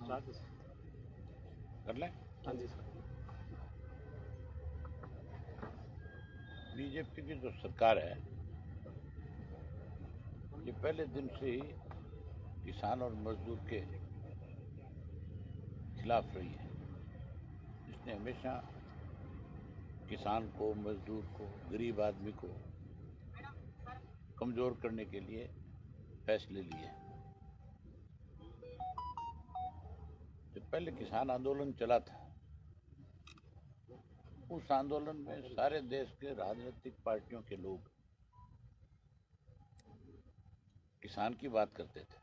कर लें। हाँ जी सर। बीजेपी की जो सरकार है ये पहले दिन से ही किसान और मजदूर के खिलाफ रही है। इसने हमेशा किसान को, मजदूर को, गरीब आदमी को कमजोर करने के लिए फैसले लिए। जो पहले किसान आंदोलन चला था उस आंदोलन में सारे देश के राजनीतिक पार्टियों के लोग किसान की बात करते थे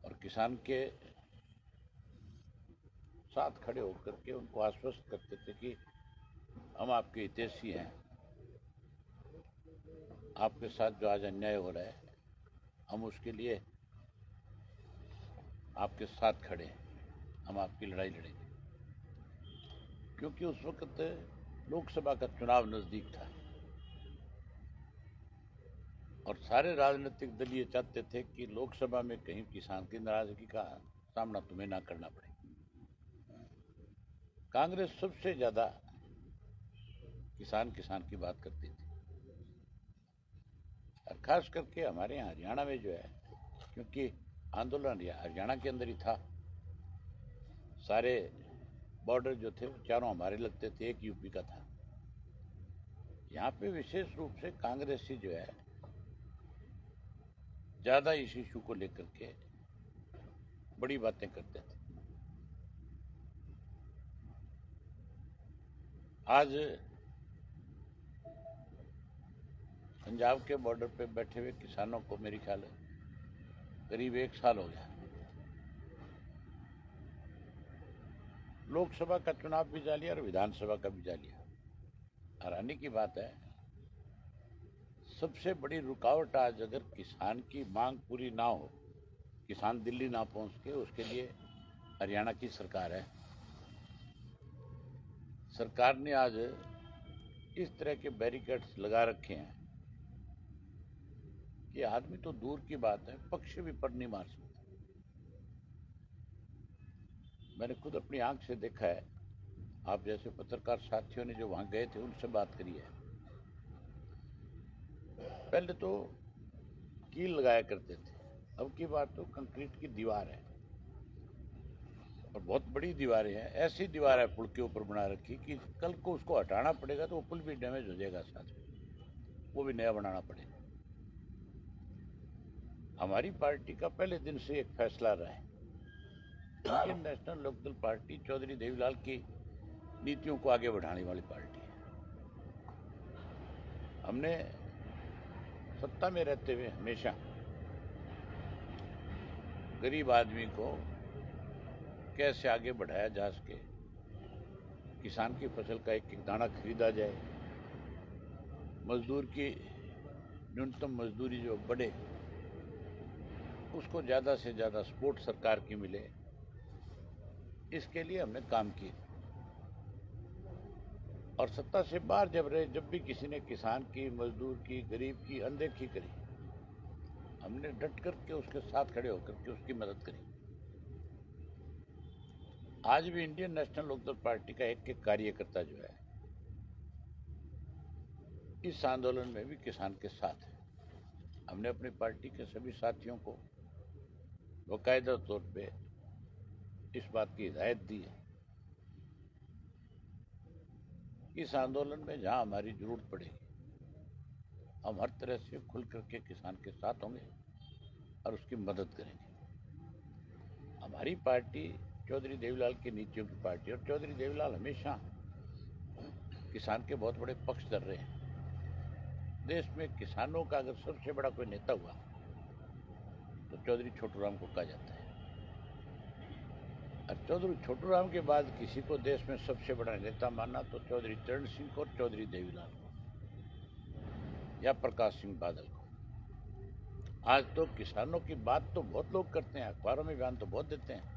और किसान के साथ खड़े होकर के उनको आश्वस्त करते थे कि हम आपके हितैषी हैं, आपके साथ जो आज अन्याय हो रहा है हम उसके लिए आपके साथ खड़े हैं, हम आपकी लड़ाई लड़ेंगे। क्योंकि उस वक्त लोकसभा का चुनाव नजदीक था और सारे राजनीतिक दल ये चाहते थे कि लोकसभा में कहीं किसान की नाराजगी का सामना तुम्हें ना करना पड़े। कांग्रेस सबसे ज्यादा किसान की बात करती थी और खास करके हमारे यहाँ हरियाणा में जो है, क्योंकि आंदोलन हरियाणा के अंदर ही था, सारे बॉर्डर जो थे वो चारों हमारे लगते थे, एक यूपी का था। यहाँ पे विशेष रूप से कांग्रेसी जो है ज्यादा इस इशू को लेकर के बड़ी बातें करते थे। आज पंजाब के बॉर्डर पे बैठे हुए किसानों को मेरी ख्याल है करीब 1 साल हो गया। लोकसभा का चुनाव भी जा लिया और विधानसभा का भी जा लिया। हैरानी की बात है, सबसे बड़ी रुकावट आज अगर किसान की मांग पूरी ना हो, किसान दिल्ली ना पहुंच के, उसके लिए हरियाणा की सरकार है। सरकार ने आज इस तरह के बैरिकेड्स लगा रखे हैं कि आदमी तो दूर की बात है, पक्षी भी पर नहीं मार सकता। मैंने खुद अपनी आंख से देखा है, आप जैसे पत्रकार साथियों ने जो वहां गए थे उनसे बात करी है। पहले तो कील लगाया करते थे, अब की बात तो कंक्रीट की दीवार है और बहुत बड़ी दीवारें हैं। ऐसी दीवार है पुल के ऊपर बना रखी कि कल को उसको हटाना पड़ेगा तो वो पुल भी डैमेज हो जाएगा, साथ में वो भी नया बनाना पड़ेगा। हमारी पार्टी का पहले दिन से एक फैसला रहा है, Indian National Lokdal party Chaudhary Devilal की नीतियों को आगे बढ़ाने वाली पार्टी है। हमने सत्ता में रहते हुए हमेशा गरीब आदमी को कैसे आगे बढ़ाया जा सके, किसान की फसल का एक एक दाना खरीदा जाए, मजदूर की न्यूनतम मजदूरी जो बढ़े, उसको ज्यादा से ज्यादा सपोर्ट सरकार की मिले, इसके लिए हमने काम किए। और सत्ता से बाहर जब रहे, जब भी किसी ने किसान की, मजदूर की, गरीब की अनदेखी करी, हमने डट करके उसके साथ खड़े होकर के उसकी मदद करी। आज भी इंडियन नेशनल लोकदल पार्टी का एक एक कार्यकर्ता जो है इस आंदोलन में भी किसान के साथ है। हमने अपनी पार्टी के सभी साथियों को बाकायदा तौर पे इस बात की हिदायत दी है, इस आंदोलन में जहां हमारी जरूरत पड़ेगी हम हर तरह से खुल करके किसान के साथ होंगे और उसकी मदद करेंगे। हमारी पार्टी चौधरी देवीलाल की नीतियों की पार्टी, और चौधरी देवीलाल हमेशा किसान के बहुत बड़े पक्षधर रहे हैं। देश में किसानों का अगर सबसे बड़ा कोई नेता हुआ तो चौधरी छोटू राम को कहा जाता है। और चौधरी छोटू राम के बाद किसी को देश में सबसे बड़ा नेता मानना तो चौधरी चरण सिंह को, चौधरी देवीलाल को या प्रकाश सिंह बादल को। आज तो किसानों की बात तो बहुत लोग करते हैं, अखबारों में बयान तो बहुत देते हैं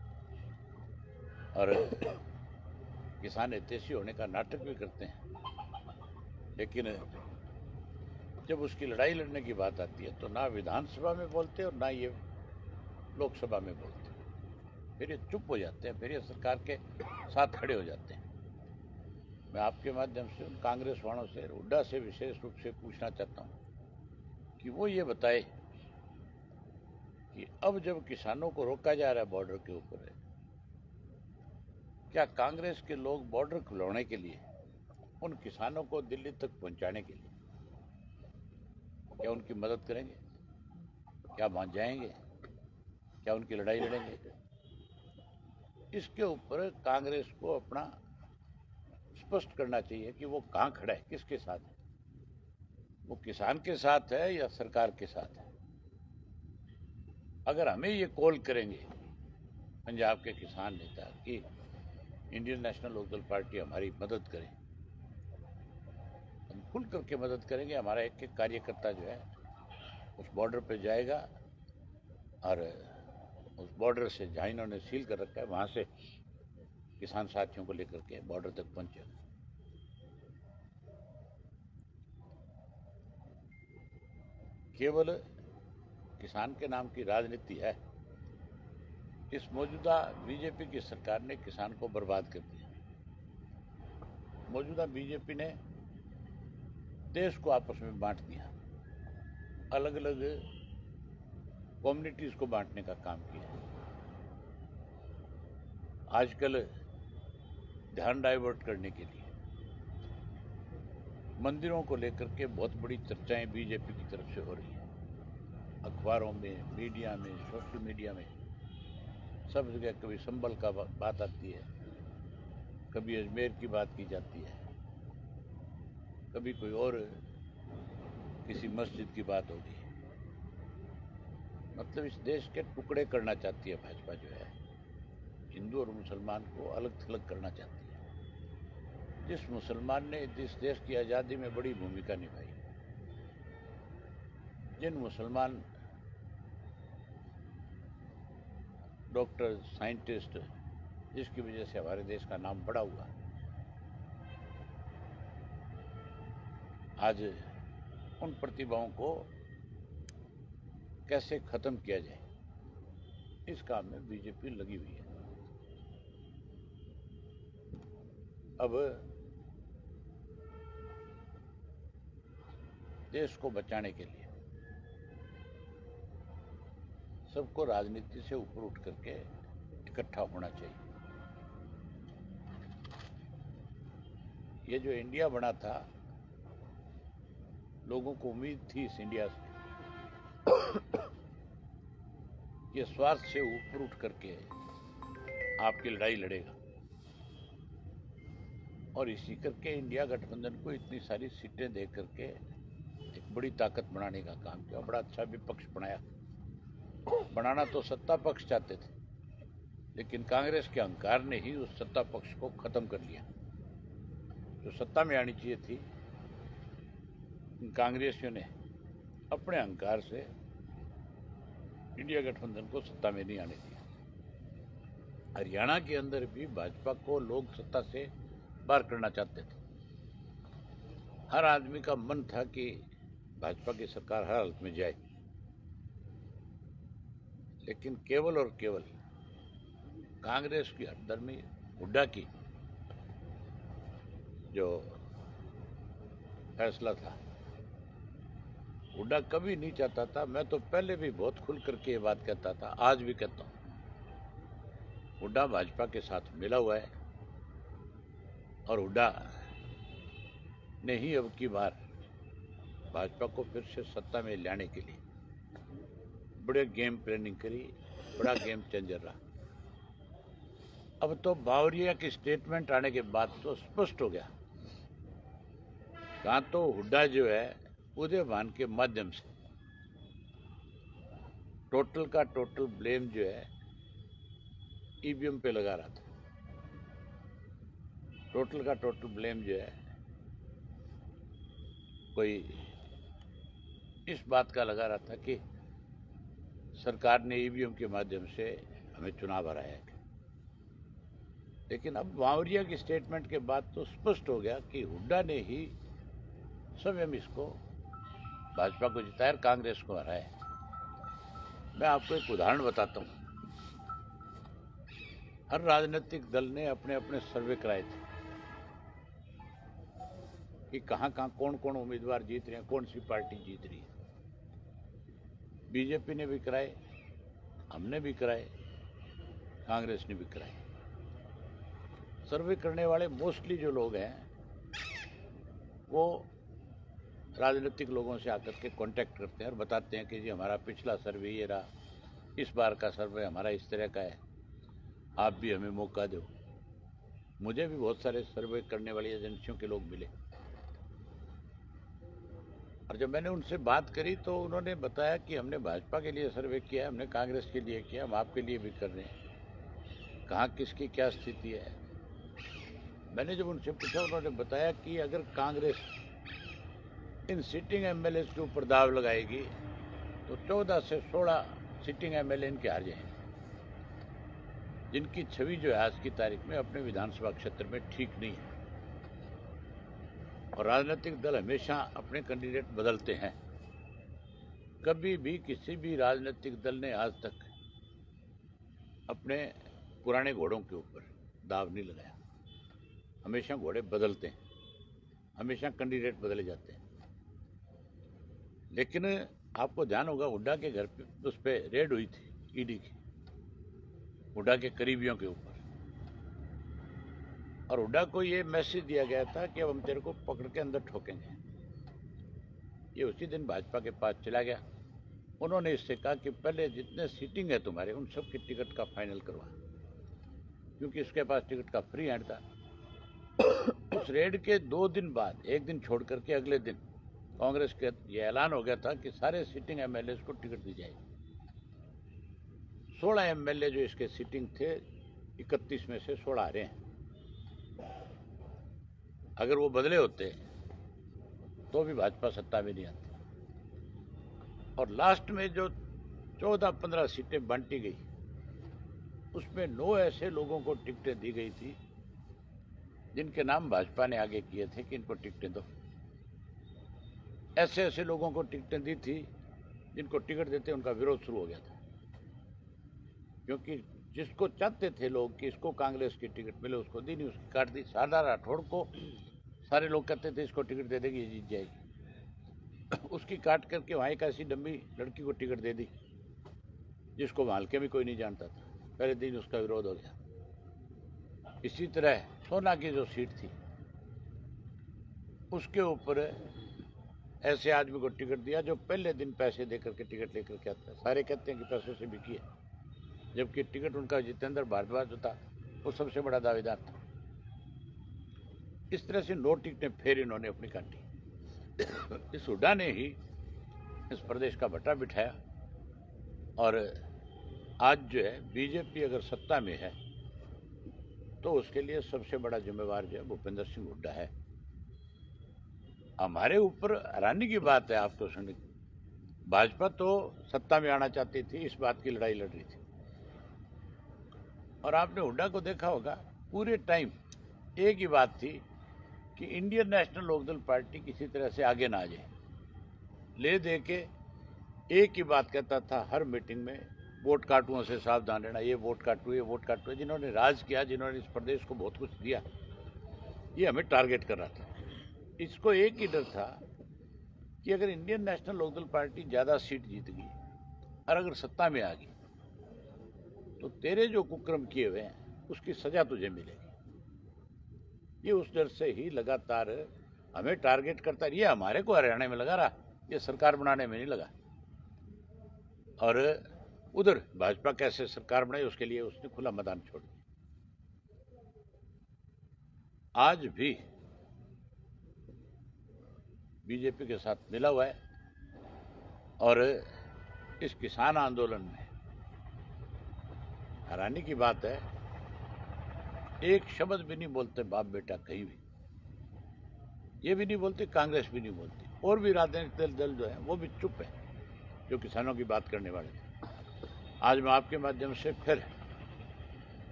और किसान हितैषी होने का नाटक भी करते हैं, लेकिन जब उसकी लड़ाई लड़ने की बात आती है तो ना विधानसभा में बोलते और ना ये लोकसभा में बोलते। फिर ये चुप हो जाते हैं, फिर ये सरकार के साथ खड़े हो जाते हैं। मैं आपके माध्यम से उन कांग्रेस वालों से, हुड्डा से विशेष रूप से पूछना चाहता हूँ कि वो ये बताए कि अब जब किसानों को रोका जा रहा है बॉर्डर के ऊपर, क्या कांग्रेस के लोग बॉर्डर खुलवाने के लिए, उन किसानों को दिल्ली तक पहुंचाने के लिए क्या उनकी मदद करेंगे? क्या मान जाएंगे? क्या उनकी लड़ाई लड़ेंगे? इसके ऊपर कांग्रेस को अपना स्पष्ट करना चाहिए कि वो कहां खड़ा है, किसके साथ है। वो किसान के साथ है या सरकार के साथ है। अगर हमें ये कॉल करेंगे पंजाब के किसान नेता कि इंडियन नेशनल लोकदल पार्टी हमारी मदद करे, हम खुल करके मदद करेंगे। हमारा एक एक कार्यकर्ता जो है उस बॉर्डर पे जाएगा और उस बॉर्डर से जहाँ इन्होंने सील कर रखा है वहां से किसान साथियों को लेकर के बॉर्डर तक पहुंचेगा। केवल किसान के नाम की राजनीति है। इस मौजूदा बीजेपी की सरकार ने किसान को बर्बाद कर दिया। मौजूदा बीजेपी ने देश को आपस में बांट दिया, अलग अलग कम्युनिटीज को बांटने का काम किया। आजकल ध्यान डाइवर्ट करने के लिए मंदिरों को लेकर के बहुत बड़ी चर्चाएं बीजेपी की तरफ से हो रही है। अखबारों में, मीडिया में, सोशल मीडिया में, सब जगह कभी संभल का बात आती है, कभी अजमेर की बात की जाती है, कभी कोई और किसी मस्जिद की बात होगी। मतलब इस देश के टुकड़े करना चाहती है भाजपा जो है, हिंदू और मुसलमान को अलग थलग करना चाहती है। जिस मुसलमान ने इस देश की आज़ादी में बड़ी भूमिका निभाई, जिन मुसलमान डॉक्टर, साइंटिस्ट, जिसकी वजह से हमारे देश का नाम बड़ा हुआ, आज उन प्रतिभाओं को कैसे खत्म किया जाए, इस काम में बीजेपी लगी हुई है। अब देश को बचाने के लिए सबको राजनीति से ऊपर उठ करके इकट्ठा होना चाहिए। ये जो इंडिया बना था, लोगों को उम्मीद थी इस इंडिया से ये स्वार्थ से ऊपर उठ करके आपकी लड़ाई लड़ेगा और इसी करके इंडिया गठबंधन को इतनी सारी सीटें दे करके एक बड़ी ताकत बनाने का काम किया। बड़ा अच्छा विपक्ष बनाया। बनाना तो सत्ता पक्ष चाहते थे, लेकिन कांग्रेस के अहंकार ने ही उस सत्ता पक्ष को खत्म कर लिया। जो सत्ता में आनी चाहिए थी, कांग्रेसियों ने अपने अहंकार से इंडिया गठबंधन को सत्ता में नहीं आने दिया। हरियाणा के अंदर भी भाजपा को लोग सत्ता से बाहर करना चाहते थे। हर आदमी का मन था कि भाजपा की सरकार हर हालत में जाए, लेकिन केवल और केवल कांग्रेस की हरदर्मी, हुड्डा की जो फैसला था, हुड्डा कभी नहीं चाहता था। मैं तो पहले भी बहुत खुल करके ये बात कहता था, आज भी कहता हूं, हुड्डा भाजपा के साथ मिला हुआ है और हुड्डा ने ही अब की बार भाजपा को फिर से सत्ता में लाने के लिए बड़े गेम प्लानिंग करी, बड़ा गेम चेंजर रहा। अब तो बावरिया की स्टेटमेंट आने के बाद तो स्पष्ट हो गया, कहां तो हुड्डा जो है उदयभान के माध्यम से टोटल का टोटल ब्लेम जो है ईवीएम पे लगा रहा था। टोटल का टोटल ब्लेम जो है कोई इस बात का लगा रहा था कि सरकार ने ईवीएम के माध्यम से हमें चुनाव हराया है। लेकिन अब बावरिया की स्टेटमेंट के बाद तो स्पष्ट हो गया कि हुड्डा ने ही स्वयं इसको भाजपा को जिताया, कांग्रेस को हराया। मैं आपको एक उदाहरण बताता हूं। हर राजनीतिक दल ने अपने अपने सर्वे कराए थे कि कहां कहां कौन कौन उम्मीदवार जीत रहे हैं, कौन सी पार्टी जीत रही है। बीजेपी ने भी कराए, हमने भी कराए, कांग्रेस ने भी कराए। सर्वे करने वाले मोस्टली जो लोग हैं वो राजनीतिक लोगों से आकर के कांटेक्ट करते हैं और बताते हैं कि जी हमारा पिछला सर्वे ये रहा, इस बार का सर्वे हमारा इस तरह का है, आप भी हमें मौका दो। मुझे भी बहुत सारे सर्वे करने वाली एजेंसियों के लोग मिले और जब मैंने उनसे बात करी तो उन्होंने बताया कि हमने भाजपा के लिए सर्वे किया, हमने कांग्रेस के लिए किया, हम आपके लिए भी कर रहे हैं, कहाँ किसकी क्या स्थिति है। मैंने जब उनसे पूछा, उन्होंने बताया कि अगर कांग्रेस इन सिटिंग एमएलए के ऊपर दाव लगाएगी तो 14 से 16 सिटिंग एमएलए इनके हार जाएंगे, जिनकी छवि जो है आज की तारीख में अपने विधानसभा क्षेत्र में ठीक नहीं है। और राजनीतिक दल हमेशा अपने कैंडिडेट बदलते हैं, कभी भी किसी भी राजनीतिक दल ने आज तक अपने पुराने घोड़ों के ऊपर दाव नहीं लगाया। हमेशा घोड़े बदलते हैं, हमेशा कैंडिडेट बदले जाते हैं। लेकिन आपको ध्यान होगा, हुड्डा के घर पे उस पर रेड हुई थी ईडी की, हुड्डा के करीबियों के ऊपर, और हुड्डा को ये मैसेज दिया गया था कि अब हम तेरे को पकड़ के अंदर ठोकेंगे। ये उसी दिन भाजपा के पास चला गया। उन्होंने इससे कहा कि पहले जितने सीटिंग है तुम्हारे उन सब की टिकट का फाइनल करवा, क्योंकि इसके पास टिकट का फ्री हैंड था। उस रेड के 2 दिन बाद, एक दिन छोड़ करके अगले दिन कांग्रेस के ये ऐलान हो गया था कि सारे सिटिंग एमएलए को टिकट दी जाएगी। 16 एमएलए जो इसके सिटिंग थे, 31 में से 16 आ रहे हैं। अगर वो बदले होते तो भी भाजपा सत्ता में नहीं आती। और लास्ट में जो 14-15 सीटें बांटी गई, उसमें 9 ऐसे लोगों को टिकटें दी गई थी जिनके नाम भाजपा ने आगे किए थे कि इनको टिकटें दो। ऐसे ऐसे लोगों को टिकटें दी थी जिनको टिकट देते उनका विरोध शुरू हो गया था, क्योंकि जिसको चाहते थे लोग कि इसको कांग्रेस की टिकट मिले, उसको दी नहीं, उसकी काट दी। शारदा राठौड़ को सारे लोग कहते थे इसको टिकट दे देगी, ये जीत जाएगी, उसकी काट करके वहाँ एक ऐसी डम्मी लड़की को टिकट दे दी जिसको वहाँ के भी कोई नहीं जानता था। पहले दिन उसका विरोध हो गया। इसी तरह सोना की जो सीट थी उसके ऊपर ऐसे आदमी को टिकट दिया जो पहले दिन पैसे देकर के टिकट लेकर के आता है। सारे कहते हैं कि पैसों से बिकी है, जबकि टिकट उनका जितेंद्र भारद्वाज जो था वो सबसे बड़ा दावेदार था। इस तरह से 9 टिकटें फिर इन्होंने अपनी काटी। इस हुड्डा ने ही इस प्रदेश का भट्टा बिठाया और आज जो है बीजेपी अगर सत्ता में है तो उसके लिए सबसे बड़ा जिम्मेवार जो है भूपेंद्र सिंह हुड्डा है। हमारे ऊपर हैरानी की बात है आपको सुनने की, भाजपा तो सत्ता में आना चाहती थी, इस बात की लड़ाई लड़ रही थी। और आपने हुड्डा को देखा होगा, पूरे टाइम एक ही बात थी कि इंडियन नेशनल लोकदल पार्टी किसी तरह से आगे ना आ जाए। ले दे के एक ही बात कहता था हर मीटिंग में, वोट काटुओं से सावधान रहना, ये वोट काटू, ये वोट काटू। जिन्होंने राज किया, जिन्होंने इस प्रदेश को बहुत कुछ दिया, ये हमें टारगेट कर रहा था। इसको एक ही डर था कि अगर इंडियन नेशनल लोकदल पार्टी ज्यादा सीट जीत गई और अगर सत्ता में आ गई तो तेरे जो कुकर्म किए हुए हैं उसकी सजा तुझे मिलेगी। ये उस डर से ही लगातार हमें टारगेट करता है। ये हमारे को हरियाणा में लगा रहा, ये सरकार बनाने में नहीं लगा। और उधर भाजपा कैसे सरकार बनाई उसके लिए उसने खुला मैदान छोड़ दिया। आज भी बीजेपी के साथ मिला हुआ है और इस किसान आंदोलन में हैरानी की बात है, एक शब्द भी नहीं बोलते बाप बेटा कहीं भी। ये भी नहीं बोलती, कांग्रेस भी नहीं बोलती, और भी राजनीतिक दल जो है वो भी चुप है जो किसानों की बात करने वाले थे। आज मैं आपके माध्यम से फिर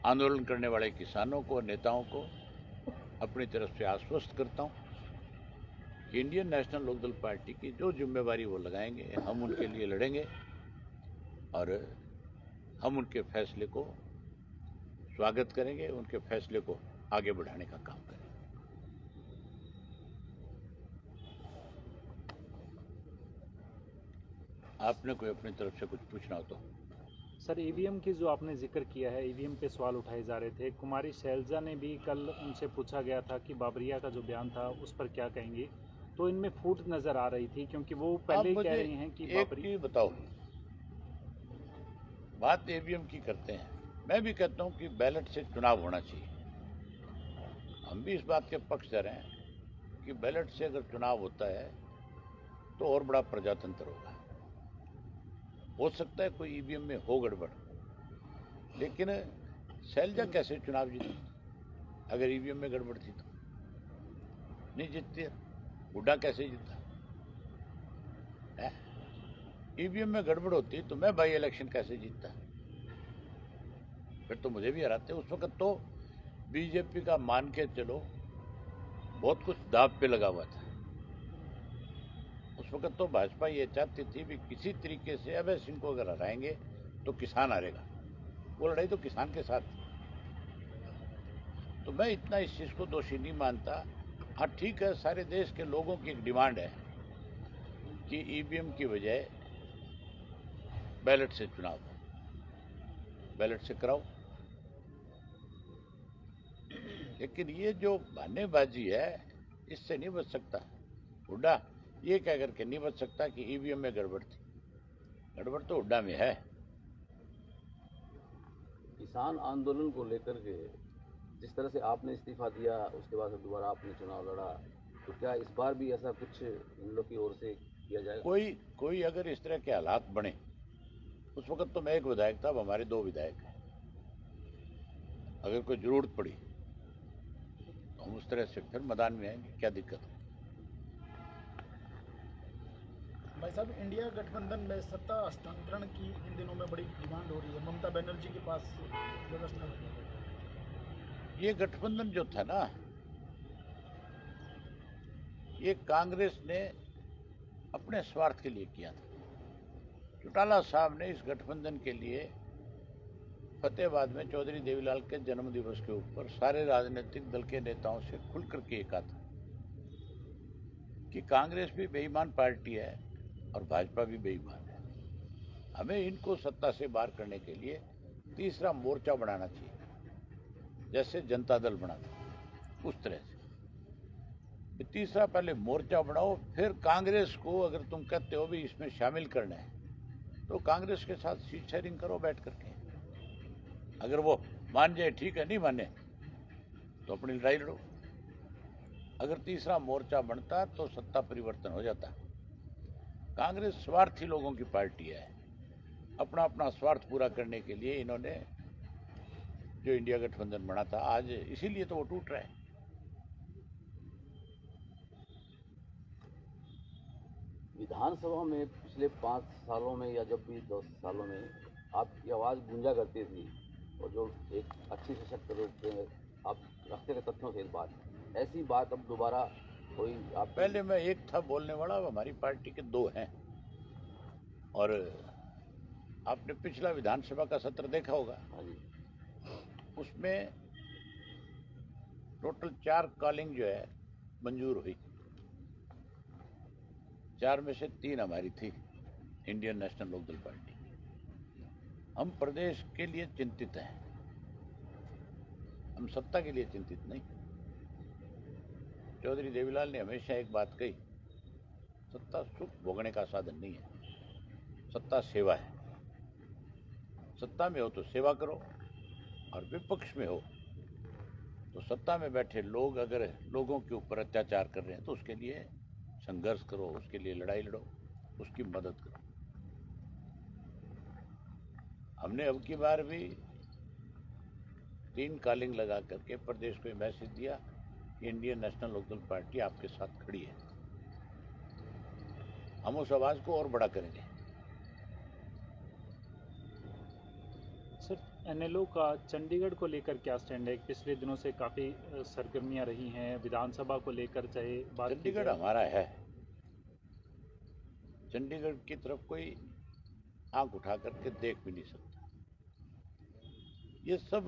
आंदोलन करने वाले किसानों को और नेताओं को अपनी तरफ से आश्वस्त करता हूं कि इंडियन नेशनल लोकदल पार्टी की जो जिम्मेवारी वो लगाएंगे, हम उनके लिए लड़ेंगे और हम उनके फैसले को स्वागत करेंगे, उनके फैसले को आगे बढ़ाने का काम करेंगे। आपने कोई अपनी तरफ से कुछ पूछना हो तो। सर, ईवीएम की जो आपने जिक्र किया है, ईवीएम पे सवाल उठाए जा रहे थे। कुमारी शैलजा ने भी कल उनसे पूछा गया था कि बाबरिया का जो बयान था उस पर क्या कहेंगे, तो इनमें फूट नज़र आ रही थी, क्योंकि वो पहले आप ही कह मुझे रही हैं कि एक चीज बताओ, बात ईवीएम की करते हैं, मैं भी कहता हूं कि बैलेट से चुनाव होना चाहिए। हम भी इस बात के पक्षधर हैं कि बैलेट से अगर चुनाव होता है तो और बड़ा प्रजातंत्र होगा। हो सकता है कोई ईवीएम में हो गड़बड़, लेकिन शैलजा कैसे चुनाव जीती अगर ईवीएम में गड़बड़ थी तो? नहीं जीतती है। हुड्डा कैसे जीता है? ईवीएम में गड़बड़ होती तो मैं बाई इलेक्शन कैसे जीतता? फिर तो मुझे भी हराते। उस वक्त तो बीजेपी का मान के चलो बहुत कुछ दांव पे लगा हुआ था। उस वक्त तो भाजपा ये चाहती थी भी किसी तरीके से अभय सिंह को अगर हराएंगे तो किसान हारेगा। वो लड़ाई तो किसान के साथ थी। तो मैं इतना इस चीज को दोषी नहीं मानता। हाँ ठीक है, सारे देश के लोगों की एक डिमांड है कि ईवीएम की बजाय बैलेट से चुनाव हो, बैलेट से कराओ। लेकिन ये जो बहानेबाजी है इससे नहीं बच सकता। हुड्डा ये कह करके नहीं बच सकता कि ईवीएम में गड़बड़ थी। गड़बड़ तो हुड्डा में है। किसान आंदोलन को लेकर के जिस तरह से आपने इस्तीफा दिया, उसके बाद से दोबारा आपने चुनाव लड़ा, तो क्या इस बार भी ऐसा कुछ इन लोग की ओर से किया जाएगा? कोई अगर इस तरह के हालात बने, उस वक्त तो मैं एक विधायक था, अब हमारे 2 विधायक हैं। अगर कोई जरूरत पड़ी तो हम उस तरह से फिर मैदान में आएंगे, क्या दिक्कत है? भाई साहब, इंडिया गठबंधन में सत्ता हस्तांतरण की इन दिनों में बड़ी डिमांड हो रही है। ममता बनर्जी के पास व्यवस्था है। ये गठबंधन जो था ना, ये कांग्रेस ने अपने स्वार्थ के लिए किया था। चौटाला साहब ने इस गठबंधन के लिए फतेहाबाद में चौधरी देवीलाल के जन्म दिवस के ऊपर सारे राजनीतिक दल के नेताओं से खुल करके कहा था कि कांग्रेस भी बेईमान पार्टी है और भाजपा भी बेईमान है। हमें इनको सत्ता से बाहर करने के लिए तीसरा मोर्चा बनाना चाहिए, जैसे जनता दल बना था उस तरह से। तीसरा पहले मोर्चा बनाओ, फिर कांग्रेस को अगर तुम कहते हो भी इसमें शामिल करना है तो कांग्रेस के साथ सीट शेयरिंग करो बैठ करके। अगर वो मान जाए ठीक है, नहीं माने तो अपनी लड़ाई लड़ो। अगर तीसरा मोर्चा बनता तो सत्ता परिवर्तन हो जाता। कांग्रेस स्वार्थी लोगों की पार्टी है। अपना अपना स्वार्थ पूरा करने के लिए इन्होंने जो इंडिया गठबंधन बना था, आज इसीलिए तो वो टूट रहा है। विधानसभा में पिछले 5 सालों में या जब भी 10 सालों में आपकी आवाज़ गूंजा करती थी, और जो एक अच्छी सशक्त रूप में आप रखते थे तथ्यों से बात, ऐसी बात अब दोबारा कोई आप? पहले मैं एक था बोलने वाला, अब हमारी पार्टी के 2 हैं। और आपने पिछला विधानसभा का सत्र देखा होगा, उसमें टोटल 4 कॉलिंग जो है मंजूर हुई। 4 में से 3 हमारी थी, इंडियन नेशनल लोकदल पार्टी। हम प्रदेश के लिए चिंतित हैं, हम सत्ता के लिए चिंतित नहीं। चौधरी देवीलाल ने हमेशा एक बात कही, सत्ता सुख भोगने का साधन नहीं है, सत्ता सेवा है। सत्ता में हो तो सेवा करो, और विपक्ष में हो तो सत्ता में बैठे लोग अगर लोगों के ऊपर अत्याचार कर रहे हैं तो उसके लिए संघर्ष करो, उसके लिए लड़ाई लड़ो, उसकी मदद करो। हमने अब की बार भी 3 कॉलिंग लगा करके प्रदेश को मैसेज दिया कि इंडियन नेशनल लोकदल पार्टी आपके साथ खड़ी है। हम उस आवाज को और बड़ा करेंगे। सर, एनएलओ का चंडीगढ़ को लेकर क्या स्टैंड है? पिछले दिनों से काफ़ी सरगर्मियां रही हैं विधानसभा को लेकर, चाहे बात की चंडीगढ़ जाए। हमारा है, चंडीगढ़ की तरफ कोई आंख उठा करके देख भी नहीं सकता। ये सब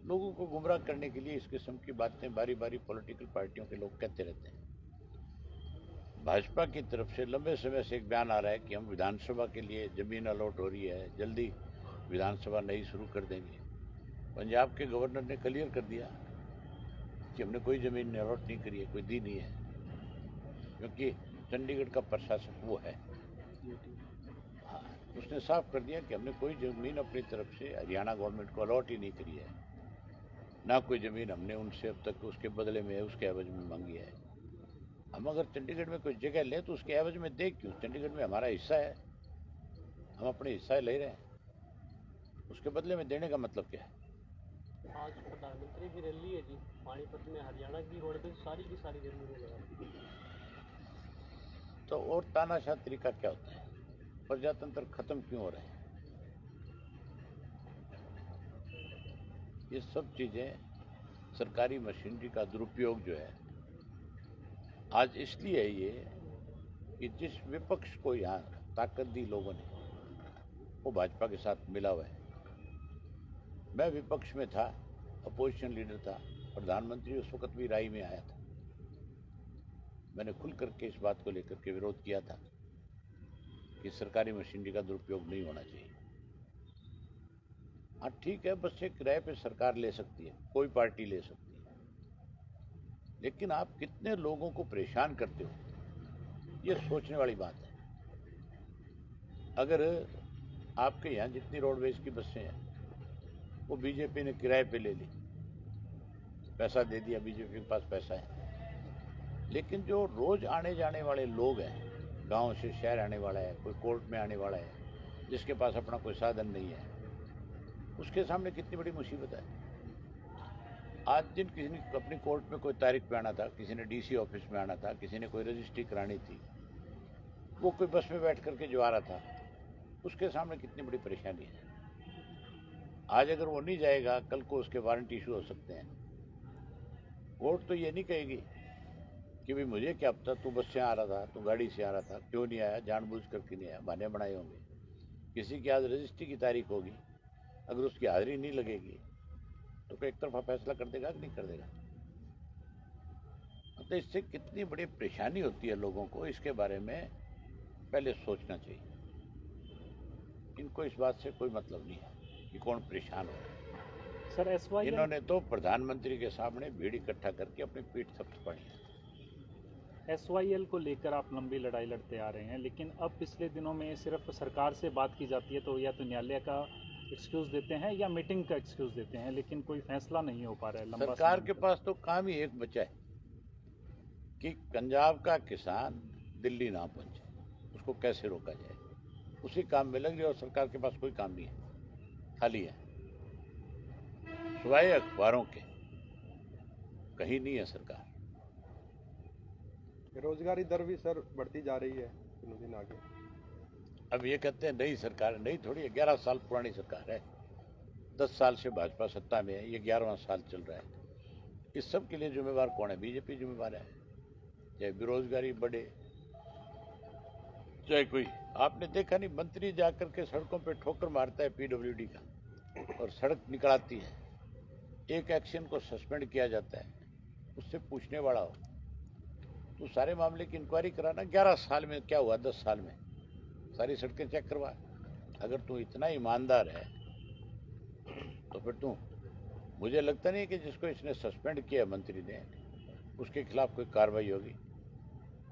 लोगों को गुमराह करने के लिए इस किस्म की बातें बारी बारी पॉलिटिकल पार्टियों के लोग कहते रहते हैं। भाजपा की तरफ से लंबे समय से एक बयान आ रहा है कि हम विधानसभा के लिए जमीन अलॉट हो रही है, जल्दी विधानसभा नई शुरू कर देंगे। पंजाब के गवर्नर ने क्लियर कर दिया कि हमने कोई जमीन अलॉट नहीं करी है, कोई दी नहीं है, क्योंकि चंडीगढ़ का प्रशासक वो है। हाँ, उसने साफ कर दिया कि हमने कोई जमीन अपनी तरफ से हरियाणा गवर्नमेंट को अलॉट ही नहीं करी है, ना कोई जमीन हमने उनसे अब तक उसके बदले में उसके एवज में मांगी है। हम अगर चंडीगढ़ में कोई जगह लें तो उसके एवज में दे क्यों? चंडीगढ़ में हमारा हिस्सा है, हम अपने हिस्सा ले रहे हैं, उसके बदले में देने का मतलब क्या है? आज प्रधानमंत्री की रैली है जी पानीपत में, हरियाणा की रोडवेज सारी की सारी रैली में लगा। तो और तानाशाह तरीका क्या होता है? प्रजातंत्र खत्म क्यों हो रहे हैं? ये सब चीजें सरकारी मशीनरी का दुरुपयोग जो है आज इसलिए है ये कि जिस विपक्ष को यहाँ ताकत दी लोगों ने वो भाजपा के साथ मिला हुआ है। मैं विपक्ष में था, अपोजिशन लीडर था, प्रधानमंत्री उस वक्त भी राय में आया था। मैंने खुल करके इस बात को लेकर के विरोध किया था कि सरकारी मशीनरी का दुरुपयोग नहीं होना चाहिए। हाँ ठीक है, बस एक किराए पे सरकार ले सकती है, कोई पार्टी ले सकती है, लेकिन आप कितने लोगों को परेशान करते हो, ये सोचने वाली बात है। अगर आपके यहाँ जितनी रोडवेज की बसें हैं वो बीजेपी ने किराए पे ले ली, पैसा दे दिया, बीजेपी के पास पैसा है, लेकिन जो रोज आने जाने वाले लोग हैं, गांव से शहर आने वाला है, कोई कोर्ट में आने वाला है, जिसके पास अपना कोई साधन नहीं है, उसके सामने कितनी बड़ी मुसीबत है। आज दिन किसी ने अपनी कोर्ट में कोई तारीख पे आना था, किसी ने डीसी ऑफिस में आना था, किसी ने कोई रजिस्ट्री करानी थी, वो कोई बस में बैठ करके जो आ रहा था, उसके सामने कितनी बड़ी परेशानी है। आज अगर वो नहीं जाएगा, कल को उसके वारंट इशू हो सकते हैं। कोर्ट तो ये नहीं कहेगी कि भाई मुझे क्या पता, तू बस से आ रहा था, तू गाड़ी से आ रहा था, क्यों नहीं आया, जानबूझ करके नहीं आया, बहाने बनाए होंगे। किसी की आज रजिस्ट्री की तारीख होगी, अगर उसकी हाजिरी नहीं लगेगी तो कोई एक तरफा फैसला कर देगा कि नहीं कर देगा? तो इससे कितनी बड़ी परेशानी होती है लोगों को, इसके बारे में पहले सोचना चाहिए। इनको इस बात से कोई मतलब नहीं है कि कौन परेशान हो। सर SYL इन्होंने तो प्रधानमंत्री के सामने भीड़ इकट्ठा करके अपनी पीठ थपथपाई है। SYL को लेकर आप लंबी लड़ाई लड़ते आ रहे हैं, लेकिन अब पिछले दिनों में सिर्फ सरकार से बात की जाती है तो या तो न्यायालय का एक्सक्यूज देते हैं या मीटिंग का एक्सक्यूज देते हैं, लेकिन कोई फैसला नहीं हो पा रहा है लंबा सरकार समय के तक। पास तो काम ही एक बचा है कि पंजाब का किसान दिल्ली ना पहुंचे, उसको कैसे रोका जाए, उसी काम में लग रही है। और सरकार के पास कोई काम नहीं है, खाली है, सिवाय अखबारों के कहीं नहीं है सरकार। बेरोजगारी दर भी सर बढ़ती जा रही है दिनों दिन आगे। अब ये कहते हैं नई सरकार, नई थोड़ी है, 11 साल पुरानी सरकार है। 10 साल से भाजपा सत्ता में है, ये 11वां साल चल रहा है। इस सब के लिए जिम्मेवार कौन है? बीजेपी जिम्मेवार है। चाहे बेरोजगारी बढ़े, चाहे कोई, आपने देखा नहीं, मंत्री जाकर के सड़कों पे ठोकर मारता है PWD का और सड़क निकलाती है, एक एक्शन को सस्पेंड किया जाता है, उससे पूछने वाला हो तो सारे मामले की इंक्वायरी कराना। 11 साल में क्या हुआ, 10 साल में सारी सड़कें चेक करवा। अगर तू इतना ईमानदार है तो फिर तू, मुझे लगता नहीं कि जिसको इसने सस्पेंड किया मंत्री ने, उसके खिलाफ कोई कार्रवाई होगी।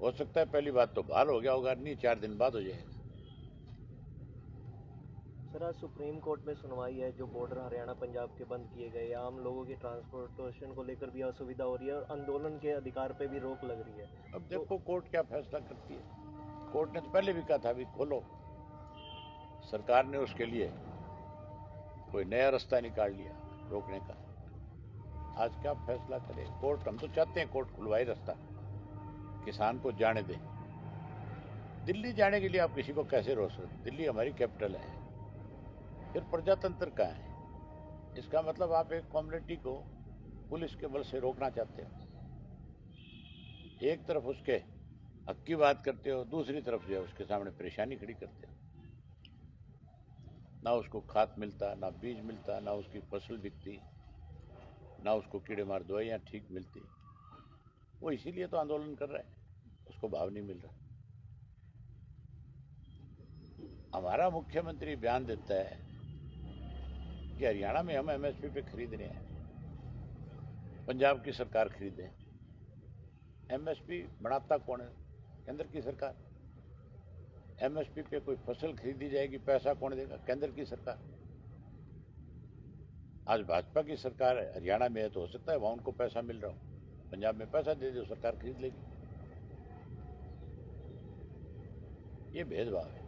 हो सकता है पहली बात तो बहाल हो गया होगा, नहीं 4 दिन बाद हो जाएगा। सर आज सुप्रीम कोर्ट में सुनवाई है, जो बॉर्डर हरियाणा पंजाब के बंद किए गए, आम लोगों की ट्रांसपोर्टेशन को लेकर भी असुविधा हो रही है और आंदोलन के अधिकार पे भी रोक लग रही है। अब देखो कोर्ट क्या फैसला करती है। कोर्ट ने तो पहले भी कहा था अभी खोलो, सरकार ने उसके लिए कोई नया रास्ता निकाल लिया रोकने का। आज क्या फैसला करे कोर्ट? हम तो चाहते हैं कोर्ट खुलवाए रास्ता, किसान को जाने दे। दिल्ली जाने के लिए आप किसी को कैसे रोक सकते? दिल्ली हमारी कैपिटल है, फिर प्रजातंत्र कहाँ है? इसका मतलब आप एक कम्युनिटी को पुलिस के बल से रोकना चाहते हो। एक तरफ उसके हक की बात करते हो, दूसरी तरफ जो है उसके सामने परेशानी खड़ी करते हो। ना उसको खाद मिलता, ना बीज मिलता, ना उसकी फसल बिकती, ना उसको कीड़े मार दवाइयाँ ठीक मिलती, वो इसीलिए तो आंदोलन कर रहा है, उसको भाव नहीं मिल रहा। हमारा मुख्यमंत्री बयान देता है कि हरियाणा में हम एमएसपी पे खरीद रहे हैं, पंजाब की सरकार खरीदे। एमएसपी बढ़ाता कौन है? केंद्र की सरकार। एमएसपी पे कोई फसल खरीदी जाएगी, पैसा कौन देगा? केंद्र की सरकार। आज भाजपा की सरकार हरियाणा में है तो हो सकता है वहां उनको पैसा मिल रहा हो, पंजाब में पैसा दे दो, सरकार खरीद लेगी। ये भेदभाव है।